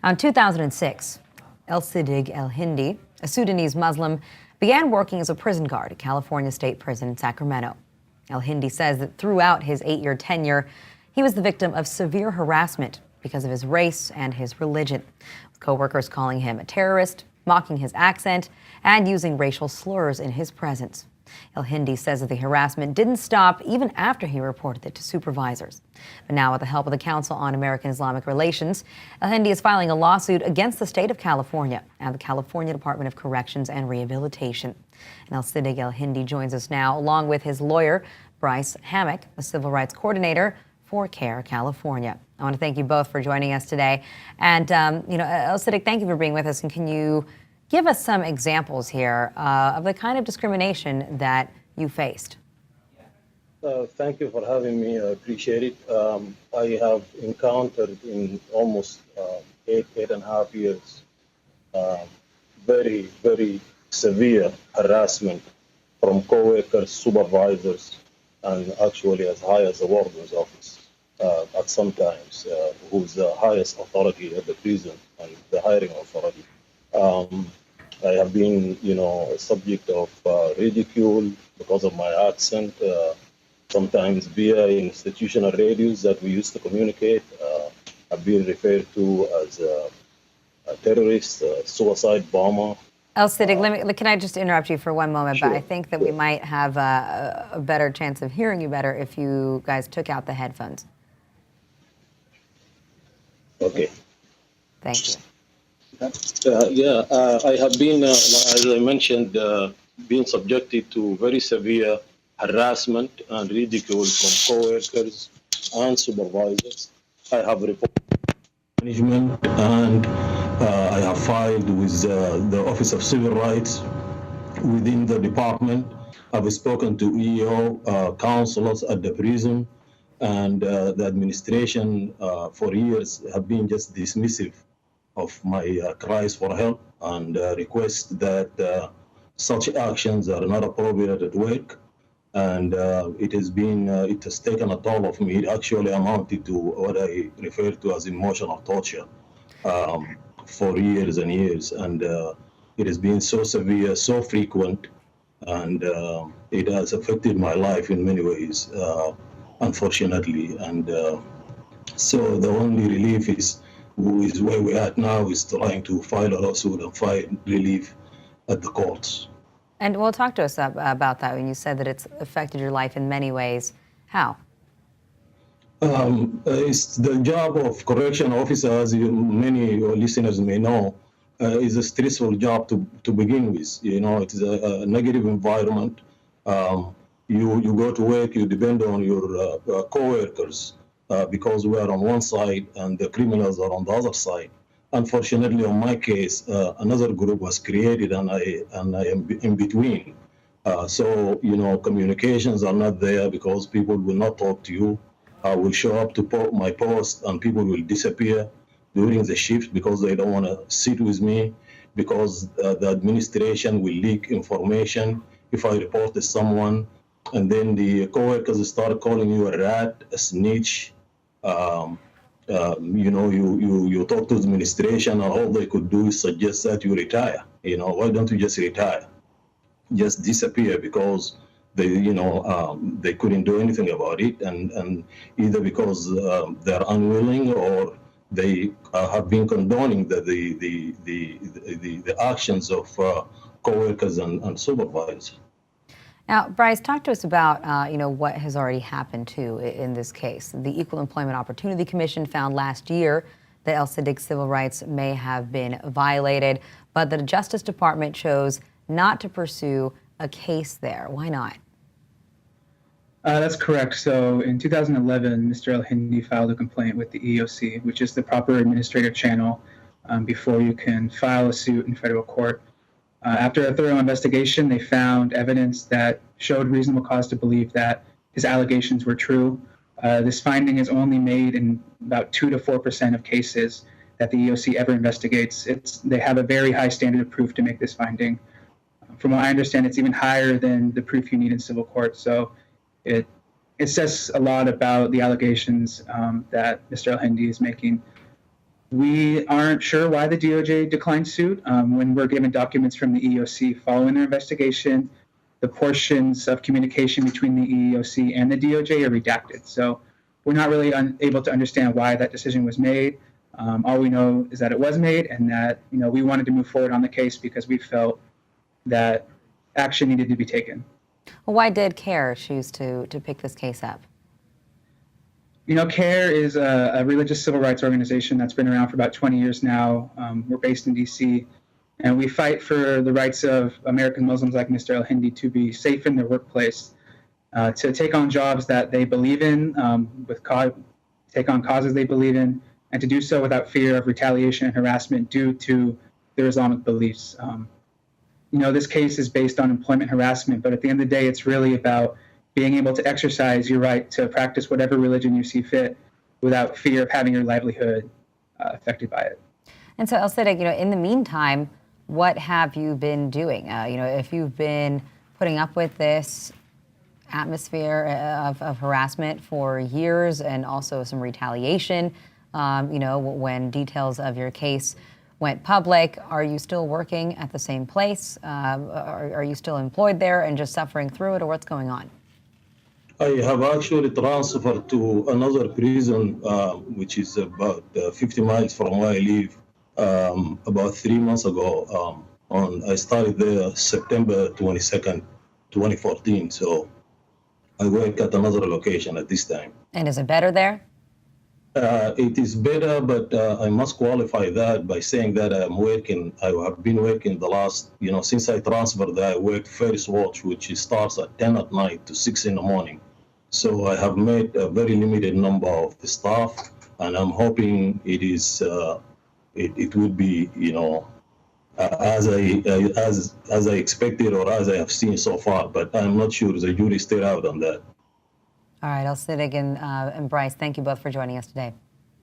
In 2006, El-Siddiq El-Hindi, a Sudanese Muslim, began working as a prison guard at California State Prison in Sacramento. El-Hindi says that throughout his 8-year tenure, he was the victim of severe harassment because of his race and his religion, with co-workers calling him a terrorist, mocking his accent, and using racial slurs in his presence. El-Hindi says that the harassment didn't stop even after he reported it to supervisors. But now, with the help of the Council on American Islamic Relations, El-Hindi is filing a lawsuit against the state of California and the California Department of Corrections and Rehabilitation. And El-Siddiq El-Hindi joins us now, along with his lawyer, Bryce Hammock, the civil rights coordinator for CAIR California. I want to thank you both for joining us today. And, El-Siddiq, thank you for being with us. And can you give us some examples here of the kind of discrimination that you faced? Thank you for having me. I appreciate it. I have encountered in almost 8.5 years, very, very severe harassment from co-workers, supervisors, and actually as high as the warden's office at sometimes, who's the highest authority at the prison and the hiring authority. I have been, a subject of ridicule because of my accent, sometimes via institutional radios that we used to communicate. I've been referred to as a terrorist, a suicide bomber. El-Siddiq, can I just interrupt you for one moment? Sure, but I think that we might have a better chance of hearing you better if you guys took out the headphones. Okay. Thank you. I have been, as I mentioned, being subjected to very severe harassment and ridicule from co-workers and supervisors. I have reported management, and I have filed with the Office of Civil Rights within the department. I've spoken to EO counselors at the prison, and the administration for years have been just dismissive of my cries for help and request that such actions are not appropriate at work. And it has taken a toll of me. It actually amounted to what I refer to as emotional torture for years and years. And it has been so severe, so frequent, and it has affected my life in many ways, unfortunately. And so the only relief is where we're at now, is trying to file a lawsuit and find relief at the courts. And well, talk to us about that. When you said that it's affected your life in many ways, how? It's the job of correction officer, as many listeners may know, is a stressful job to begin with. It is a negative environment. You go to work, you depend on your co-workers because we are on one side and the criminals are on the other side. Unfortunately, on my case, another group was created, and I am in between. So communications are not there because people will not talk to you. I will show up to my post, and people will disappear during the shift because they don't want to sit with me, because the administration will leak information if I report to someone, and then the coworkers start calling you a rat, a snitch. You talk to the administration, and all they could do is suggest that you retire. Why don't you just retire? Just disappear, because they couldn't do anything about it, and either because they're unwilling or they have been condoning the actions of co-workers and supervisors. Now, Bryce, talk to us about what has already happened too in this case. The Equal Employment Opportunity Commission found last year that El-Siddiq's civil rights may have been violated, but the Justice Department chose not to pursue a case there. Why not? That's correct. So in 2011, Mr. El-Hindi filed a complaint with the EEOC, which is the proper administrative channel before you can file a suit in federal court. After a thorough investigation, they found evidence that showed reasonable cause to believe that his allegations were true. This finding is only made in about 2 to 4% of cases that the EEOC ever investigates. They have a very high standard of proof to make this finding. From what I understand, it's even higher than the proof you need in civil court. So it says a lot about the allegations that Mr. El-Hindi is making. We aren't sure why the DOJ declined suit. When we're given documents from the EEOC following their investigation, the portions of communication between the EEOC and the DOJ are redacted. So we're not really able to understand why that decision was made. All we know is that it was made, and that we wanted to move forward on the case because we felt that action needed to be taken. Well, why did CAIR choose to pick this case up? CAIR is a religious civil rights organization that's been around for about 20 years now. We're based in D.C., and we fight for the rights of American Muslims like Mr. El-Hindi to be safe in their workplace, to take on jobs that they believe in, take on causes they believe in, and to do so without fear of retaliation and harassment due to their Islamic beliefs. This case is based on employment harassment, but at the end of the day, it's really about being able to exercise your right to practice whatever religion you see fit without fear of having your livelihood affected by it. And so, El-Siddiq, in the meantime, what have you been doing? If you've been putting up with this atmosphere of harassment for years and also some retaliation, when details of your case went public, are you still working at the same place? Are you still employed there and just suffering through it, or what's going on? I have actually transferred to another prison, which is about 50 miles from where I live, about 3 months ago. I started there September 22nd, 2014. So I work at another location at this time. And is it better there? It is better, but I must qualify that by saying that I have been working the last, since I transferred there, I worked first watch, which starts at 10 at night to 6 in the morning. So I have made a very limited number of staff, and I'm hoping it would be, as I expected or as I have seen so far, but I'm not sure. The jury's still out on that. All right, El-Siddiq and Bryce, thank you both for joining us today.